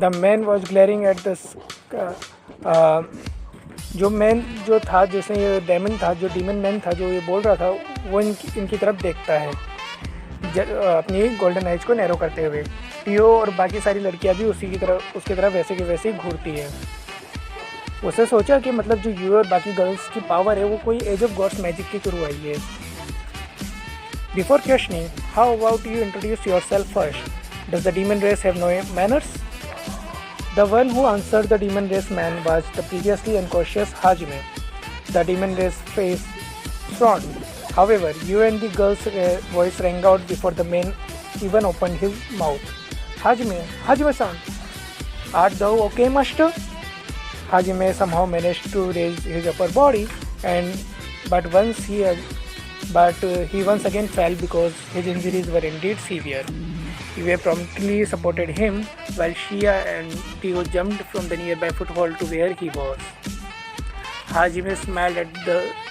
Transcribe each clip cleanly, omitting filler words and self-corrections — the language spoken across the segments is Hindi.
The man was glaring at the जो मैन जो था, जिसने ये डेमन था, जो डीमन मैन था जो ये बोल रहा था, वो इनकी तरफ देखता है अपनी गोल्डन आइज को नैरो करते हुए। टियो और बाकी सारी लड़कियां भी उसकी तरफ वैसे की वैसे ही घूरती है। उसने सोचा कि मतलब जो यू और बाकी गर्ल्स की पावर है वो कोई एज ऑफ गॉड्स मैजिक के थ्रू आई है। Before questioning, how about you introduce yourself first? Does the demon race have no manners? The one who answered the demon race man was the previously unconscious Hajime. The demon race face frowned. However, you and the girl's voice rang out before the man even opened his mouth. Hajime-san, art thou okay, master? Hajime somehow managed to raise his upper body, but he once again fell because his injuries were indeed severe. Yue promptly supported him while Shia and Tio jumped from the nearby foothold to where he was. Hajime smiled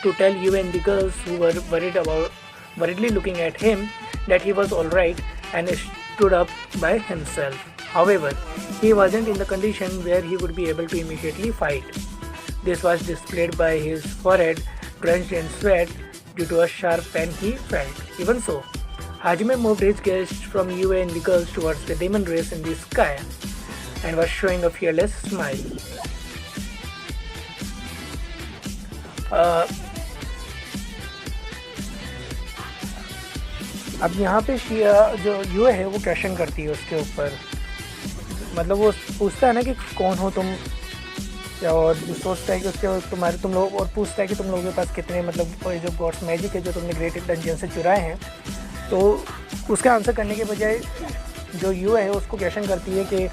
to tell Yue and the girls who were worriedly looking at him that he was alright and stood up by himself. However, he wasn't in the condition where he would be able to immediately fight. This was displayed by his forehead drenched in sweat due to a sharp pain he felt. Even so, Hajime moved his gaze from Yue and the girls towards the demon race in the sky and was showing a fearless smile. अब यहाँ पे शिया जो यूए है वो क्वेश्चन करती है उसके ऊपर, मतलब वो पूछता है ना कि कौन हो तुम, और जो सोचता है कि तुम लोग, और पूछता है कि तुम लोगों के पास कितने मतलब जो गॉड्स मैजिक है जो तुमने ग्रेट डंजन से चुराए हैं। तो उसका आंसर करने के बजाय जो यू है उसको क्वेश्चन करती है कि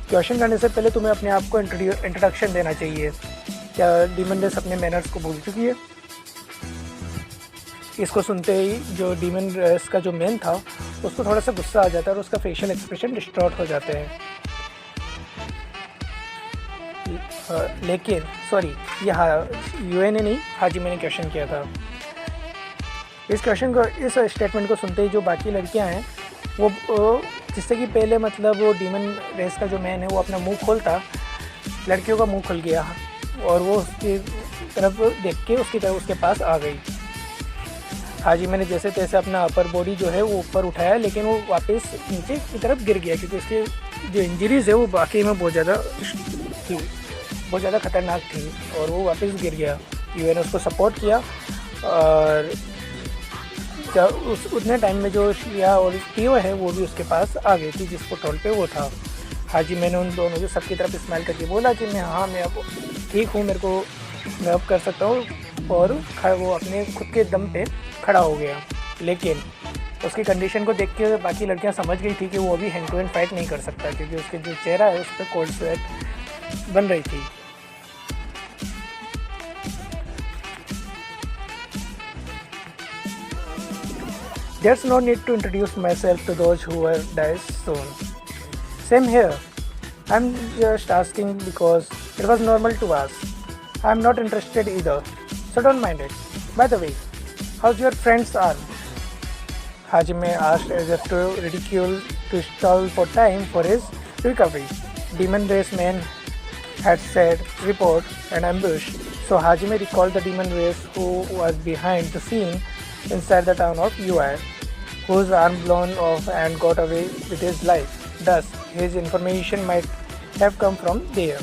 क्वेश्चन करने से पहले तुम्हें अपने आप को इंट्रोडक्शन देना चाहिए। क्या डीमन रेस अपने मैनर्स को भूल चुकी है? इसको सुनते ही जो डीमन रेस का जो मैन था उसको थोड़ा सा गुस्सा आ जाता है और उसका फेशियल एक्सप्रेशन डिस्टॉर्ट हो जाते हैं। लेकिन सॉरी, यह यूए ने नहीं, हाजिमे ने क्वेश्चन किया था। इस स्टेटमेंट को सुनते ही जो बाकी लड़कियां हैं वो जिससे कि पहले मतलब वो डीमन रेस का जो मैन है वो अपना मुंह खोलता, लड़कियों का मुंह खुल गया और वो उसकी तरफ देख के उसके पास आ गई। हाजिमे ने जैसे तैसे अपना अपर बॉडी जो है वो ऊपर उठाया, लेकिन वो वापस नीचे की तरफ गिर गया क्योंकि उसकी जो इंजरीज़ है वो बाकी में बहुत ज़्यादा खतरनाक थी और वो वापस गिर गया। यूए ने उसको सपोर्ट किया और उतने टाइम में जो शिया और टीओ है वो भी उसके पास आ गई थी जिस पोटोल पे वो था। हाजिमे ने उन दोनों जो सबकी तरफ स्माइल करके बोला कि मैं अब ठीक हूँ, मैं अब कर सकता हूँ, और वो अपने खुद के दम पे खड़ा हो गया। लेकिन उसकी कंडीशन को देख के बाकी लड़कियां समझ गई थी कि वो अभी हैंड टू हैंड फाइट नहीं कर सकता क्योंकि उसके जो चेहरा है उस पर कोल्ड स्वेट बन रही थी। There's no need to introduce myself to those who will die soon. Same here. I'm just asking because it was normal to ask. I'm not interested either, so don't mind it. By the way, how's your friend's arm? Hajime asked as if to ridicule to stall for time for his recovery. Demon race man had said report and ambush, so Hajime recalled the demon race who was behind the scene inside the town of Ui, whose arm blown off and got away with his life. Thus, his information might have come from there.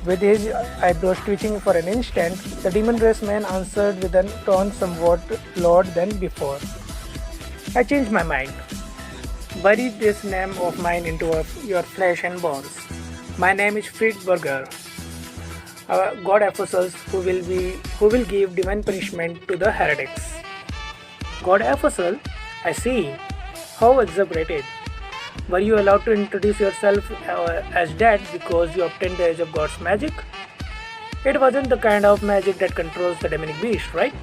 With his eyebrows twitching for an instant, the demon race man answered with a tone somewhat lower than before. I changed my mind. Bury this name of mine into your flesh and bones. My name is Friedberger, a god Ephesus who will give divine punishment to the heretics. God Ephesus? I see. How exaggerated. Were you allowed to introduce yourself as that because you obtained the age of God's magic? It wasn't the kind of magic that controls the demonic beast, right?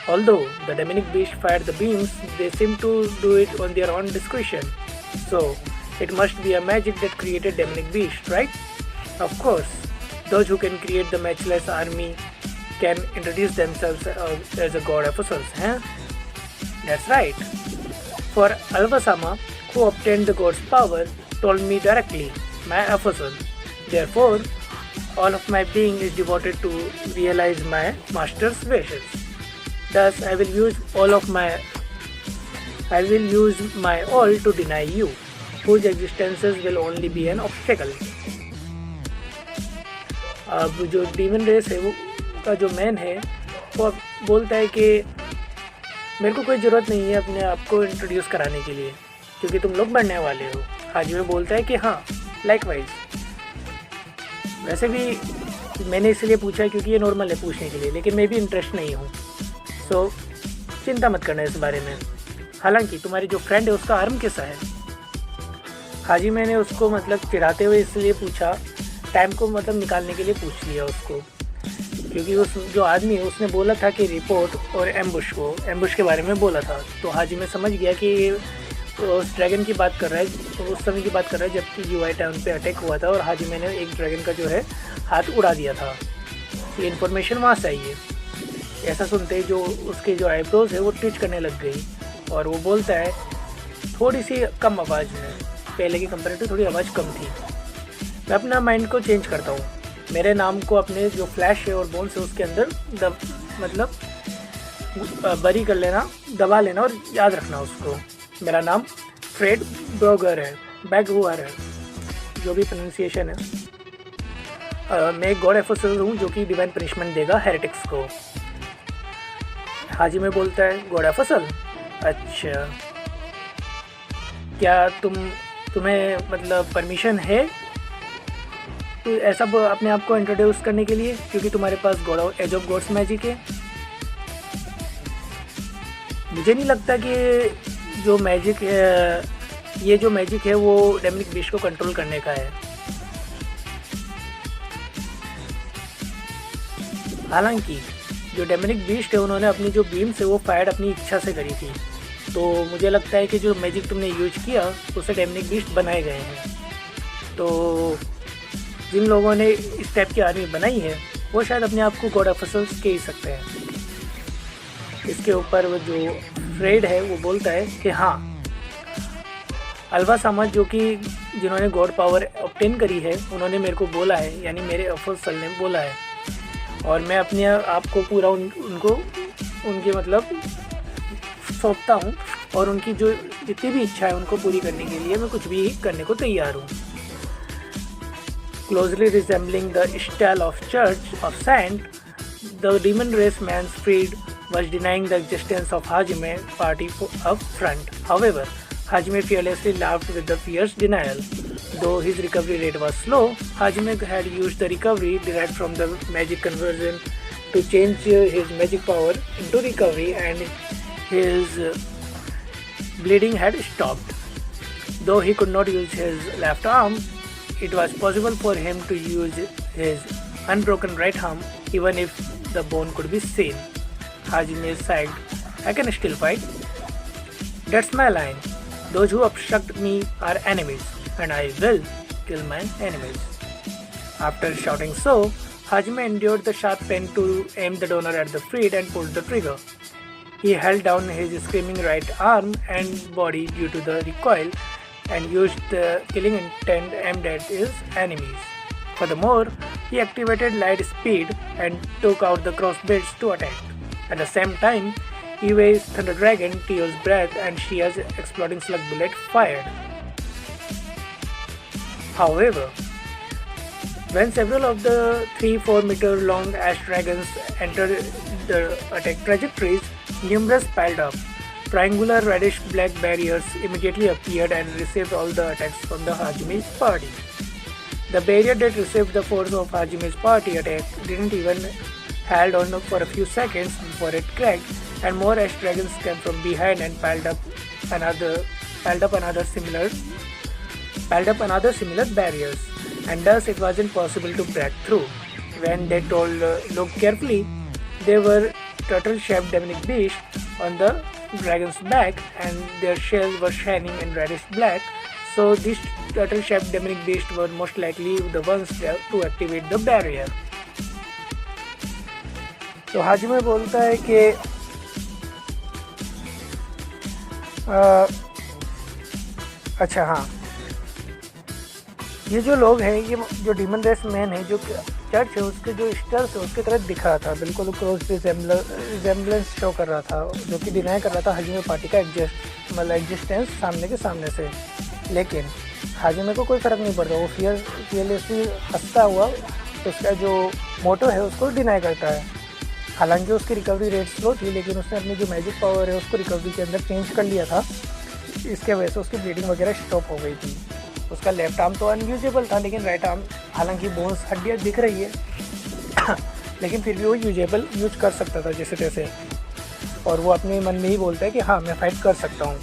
Although the demonic beast fired the beams, they seem to do it on their own discretion. So, it must be a magic that created demonic beast, right? Of course, those who can create the matchless army can introduce themselves as a god Ephesus, huh? That's right. For Alvasama, who obtained the god's power, told me directly, my apostle. Therefore, all of my being is devoted to realize my master's wishes. Thus, I will use my all to deny you, whose existences will only be an obstacle. अब जो डीमन रेस है वो का जो मैन है वो अब बोलता है कि मेरे को कोई ज़रूरत नहीं है अपने आप को इंट्रोड्यूस कराने के लिए क्योंकि तुम लोग बढ़ने वाले हो। हाजिमे बोलता है कि हाँ, लाइकवाइज। वैसे भी मैंने इसलिए पूछा क्योंकि ये नॉर्मल है पूछने के लिए, लेकिन मैं भी इंटरेस्ट नहीं हूँ, सो चिंता मत करना इस बारे में। हालांकि तुम्हारी जो फ्रेंड है उसका आर्म कैसा है? हाजिमे ने उसको मतलब चिढ़ाते हुए इसलिए पूछा, टाइम को मतलब निकालने के लिए पूछ लिया उसको, क्योंकि उस जो आदमी है उसने बोला था कि रिपोर्ट और एम्बुश के बारे में बोला था। तो हाजिमे समझ गया कि उस ड्रैगन की बात कर रहा है, तो उस समय की बात कर रहा है जबकि यूआई टाउन पे अटैक हुआ था और हाजिमे ने एक ड्रैगन का जो है हाथ उड़ा दिया था। ये इन्फॉर्मेशन वहाँ से आई है। ऐसा सुनते ही जो उसके जो आईब्रोज है वो ट्विच करने लग गई और वो बोलता है थोड़ी सी कम आवाज़ में, पहले की कंपेरेटिव थोड़ी आवाज़ कम थी। मैं अपना माइंड को चेंज करता हूँ, मेरे नाम को अपने जो फ्लैश है और बोन्स है उसके अंदर बरी कर लेना, दबा लेना और याद रखना उसको। मेरा नाम फ्रेड ब्रोगर है, बैगहुआर है, जो भी प्रोनाउंसिएशन है। मैं एक गॉड एफोसल हूँ जो कि डिवाइन पनिशमेंट देगा हेरेटिक्स को। हाजिमे बोलता है गॉड एफोसल, अच्छा क्या तुम्हें मतलब परमिशन है तो ऐसा अपने आप को इंट्रोड्यूस करने के लिए, क्योंकि तुम्हारे पास God age of God's magic है? मुझे नहीं लगता कि जो मैजिक है, ये जो मैजिक है वो डेमनिक बीस्ट को कंट्रोल करने का है। हालांकि जो डेमनिक बीस्ट है उन्होंने अपनी जो बीम्स है वो फायर अपनी इच्छा से करी थी, तो मुझे लगता है कि जो मैजिक तुमने यूज किया उससे डेमनिक बीस्ट बनाए गए हैं। तो जिन लोगों ने इस टाइप की आर्मी बनाई है वो शायद अपने आप को गॉड एफोसल्स कह ही सकते हैं। इसके ऊपर वो जो फ्रेड है वो बोलता है कि हाँ, अल्वा समाज जो कि जिन्होंने गॉड पावर ऑब्टेन करी है उन्होंने मेरे को बोला है, यानी मेरे एफोसल ने बोला है, और मैं अपने आप को पूरा उनको उनके मतलब सौंपता हूँ और उनकी जो जितनी भी इच्छा है उनको पूरी करने के लिए मैं कुछ भी करने को तैयार हूँ। Closely resembling the stele of Church of Saint, the demon race man's freed was denying the existence of Hajime party up front. However, Hajime fearlessly laughed with the fierce denial. Though his recovery rate was slow, Hajime had used the recovery derived from the magic conversion to change his magic power into recovery, and his bleeding had stopped. Though he could not use his left arm, it was possible for him to use his unbroken right arm even if the bone could be seen. Hajime sighed, I can still fight. That's my line. Those who obstruct me are enemies, and I will kill my enemies. After shouting so, Hajime endured the sharp pain to aim the donor at the freed and pulled the trigger. He held down his screaming right arm and body due to the recoil and used the killing intent aimed at his enemies. Furthermore, he activated light speed and took out the crossbits to attack. At the same time, Iwei's Thunder Dragon, Tio's Breath, and Shia's Exploding Slug Bullet fired. However, when several of the 3-4 meter long ash dragons entered the attack trajectories, numerous piled up. Triangular reddish-black barriers immediately appeared and received all the attacks from the Hajime's party. The barrier that received the force of Hajime's party attack didn't even hold on for a few seconds before it cracked, and more ash dragons came from behind and piled up another similar barriers, and thus it wasn't possible to break through. When they told look carefully, there were turtle-shaped demonic beasts on the dragon's back, and their shells were shining in reddish black. So these turtle-shaped demonic beasts were most likely the ones to activate the barrier. तो हाजिमे बोलता है कि अच्छा हाँ, ये जो लोग हैं, ये जो डीमन रेस मैन है, जो चर्च है, उसके जो स्टेल्स है उसकी तरह दिख रहा था, बिल्कुल क्रॉस रिजेम्बलेंस शो कर रहा था, जो कि डिनाई कर रहा था हाजिमे पार्टी का एग्जिस्टेंस सामने के सामने से। लेकिन हाजिमे को कोई फ़र्क नहीं पड़ता, वो फियरलेसली हंसता हुआ उसका जो मोटो है उसको डिनाई करता है। हालांकि उसकी रिकवरी रेट स्लो थी, लेकिन उसने अपनी जो मैजिक पावर है उसको रिकवरी के अंदर चेंज कर लिया था। इसके वजह से उसकी ब्लीडिंग वगैरह स्टॉप हो गई थी। उसका लेफ्ट आर्म तो अनयूजेबल था, लेकिन राइट आर्म, हालांकि बोन्स हड्डियाँ दिख रही है लेकिन फिर भी वो यूज कर सकता था जैसे तैसे। और वो अपने मन में ही बोलता है कि हाँ, मैं फाइट कर सकता हूँ।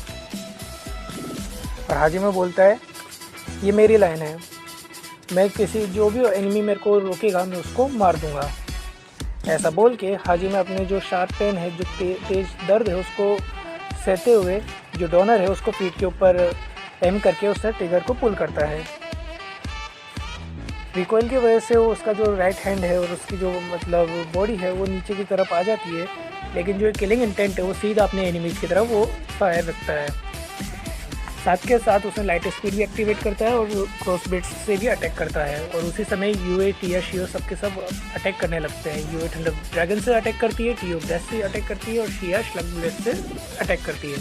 और हाजिमे बोलता है, ये मेरी लाइन है, मैं किसी जो भी एनिमी मेरे को रोकेगा मैं उसको मार दूंगा। ऐसा बोल के हाजिमे अपने जो शार्प पेन है, जो तेज दर्द है, उसको सहते हुए जो डोनर है उसको पीठ के ऊपर एम करके उससे ट्रिगर को पुल करता है। रिकॉइल की वजह से वो उसका जो राइट हैंड है और उसकी जो मतलब बॉडी है वो नीचे की तरफ आ जाती है, लेकिन जो किलिंग इंटेंट है वो सीधा अपने एनिमीज की तरफ वो फायर रखता है। साथ के साथ उसने लाइट स्पीड भी एक्टिवेट करता है और क्रॉस बिट्स से भी अटैक करता है। और उसी समय यूए, टिया, शियो सबके सब अटैक करने लगते हैं। यूए थंडर ड्रैगन से अटैक करती है, टियो ब्रेस्ट से अटैक करती है और शिया स्लग ब्लेड से अटैक करती है।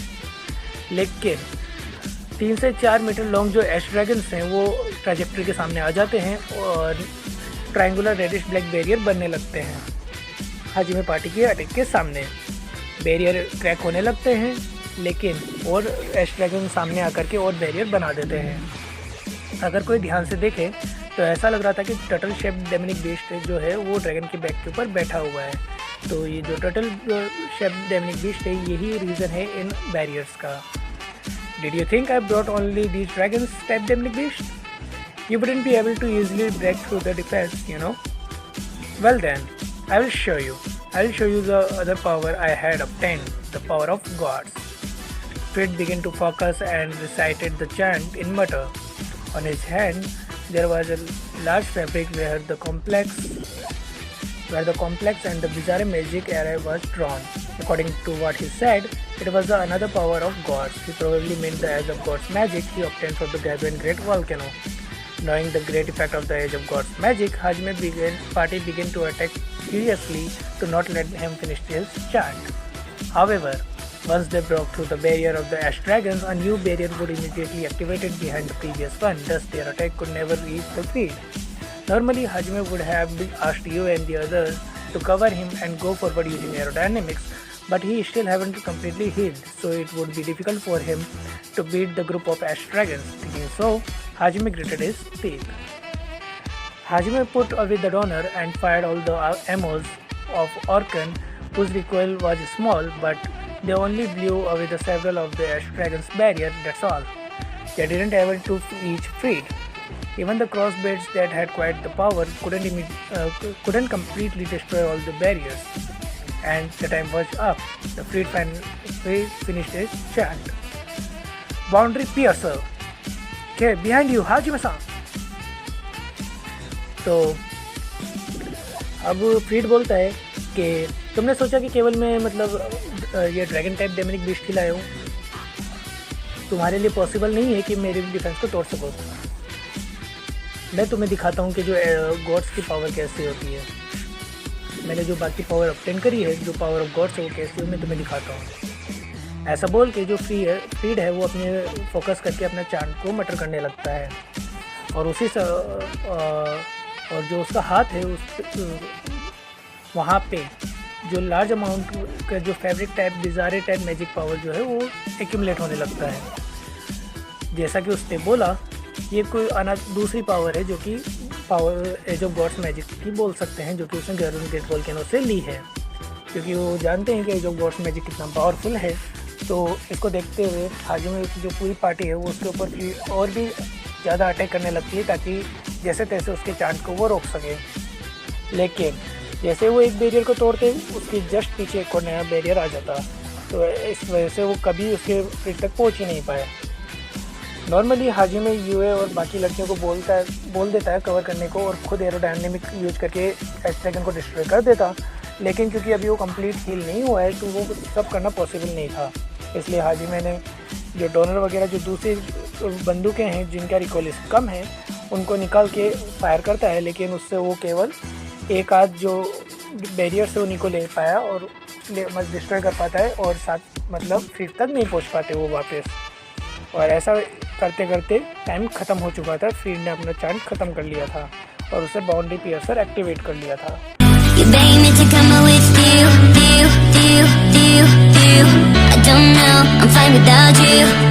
लेकिन 3 से 4 मीटर लॉन्ग जो एश ड्रैगन्स हैं वो ट्रैजेक्टरी के सामने आ जाते हैं और ट्रायंगुलर रेडिश ब्लैक बैरियर बनने लगते हैं। हाजिमे पार्टी के अटैक के सामने बैरियर क्रैक होने लगते हैं, लेकिन और एश ड्रैगन सामने आकर के और बैरियर बना देते हैं। अगर कोई ध्यान से देखे तो ऐसा लग रहा था कि टर्टल शेप डेमनिक बीस्ट जो है वो ड्रैगन के बैक के ऊपर बैठा हुआ है। तो ये जो टर्टल शेप डेमनिक बीस्ट है, यही रीज़न है इन बैरियर्स का। Did you think I brought only these dragons type demonic beasts? You wouldn't be able to easily break through the defense, you know? Well then, I will show you. I will show you the other power I had obtained, the power of gods. Fred began to focus and recited the chant in mutter. On his hand, there was a large fabric where the complex and the bizarre magic array was drawn. According to what he said, it was another power of gods. He probably meant the Age of Gods magic he obtained from the Gabriel Great Volcano. Knowing the great effect of the Age of Gods magic, Hajime party began to attack furiously to not let him finish his chant. However, once they broke through the barrier of the Ash Dragons, a new barrier would immediately activate behind the previous one. Thus, their attack could never reach the field. Normally, Hajime would have asked you and the others to cover him and go forward using aerodynamics, but he still haven't completely healed, so it would be difficult for him to beat the group of Ash Dragons. Thinking so, Hajime gritted his teeth. Hajime put away the donor and fired all the ammos of Orkan, whose recoil was small, but they only blew away the several of the Ash Dragon's barrier, that's all. They didn't able to reach Freed. Even the crossbeds that had quite the power couldn't completely destroy all the barriers. And the time was up. The Freed finished his chant. Boundary Piercer. Okay, behind you, Hajime-san. तो अब फ्रीड बोलता है कि तुमने सोचा कि केवल मैं मतलब ये ड्रैगन टाइप डेमनिक बीस्ट खिलाया हूँ, तुम्हारे लिए पॉसिबल नहीं है कि मेरे डिफेंस को तोड़ सको। मैं तुम्हें दिखाता हूँ कि जो गॉड्स की पावर कैसी होती है। मैंने जो बाकी पावर ऑब्टेन करी है, जो पावर ऑफ गॉड्स है वो कैसी है, मैं तुम्हें दिखाता हूँ। ऐसा बोल के जो फ्रीड है वो अपने फोकस करके अपना चांद को मटर करने लगता है और उसी और जो उसका हाथ है उस वहाँ पे जो लार्ज अमाउंट का जो fabric type बिजारे type magic power जो है वो एक्यूमुलेट होने लगता है। जैसा कि उसने बोला, ये कोई दूसरी पावर है जो कि power age of God's magic की बोल सकते हैं, जो कि उसने ग्रेट वोल्केनो से ली है, क्योंकि वो जानते हैं कि एज ऑफ गॉड्स मैजिक कितना पावरफुल है। तो इसको देखते हुए हाजिमे की जो पूरी पार्टी है वो उसके ऊपर और भी ज़्यादा अटैक करने लगती है ताकि जैसे तैसे उसके चांद को वो रोक सके। लेकिन जैसे वो एक बैरियर को तोड़ते उसके जस्ट पीछे एक और नया बैरियर आ जाता, तो इस वजह से वो कभी उसके फ्रीड तक पहुंच ही नहीं पाया। नॉर्मली हाजिमे यूए और बाकी लड़कियों को बोल देता है कवर करने को और खुद एरोडायनेमिक यूज करके एश ड्रैगन को डिस्ट्रॉय कर देता, लेकिन क्योंकि अभी वो कंप्लीट हील नहीं हुआ है तो वो सब करना पॉसिबल नहीं था। इसलिए हाजिमे ने जो डोनर वगैरह जो दूसरी बंदूकें हैं जिनका रिकॉल कम है उनको निकाल के फायर करता है, लेकिन उससे वो केवल एक आध जो बैरियर से उन्हीं को ले पाया और मतलब डिस्ट्रॉय कर पाता है, और साथ मतलब फ्रीड तक नहीं पहुंच पाते वो वापस। और ऐसा करते करते टाइम ख़त्म हो चुका था, फ्रीड ने अपना चांस ख़त्म कर लिया था और उसे बाउंड्री पियर्सर एक्टिवेट कर लिया था। I don't know, I'm fine without you.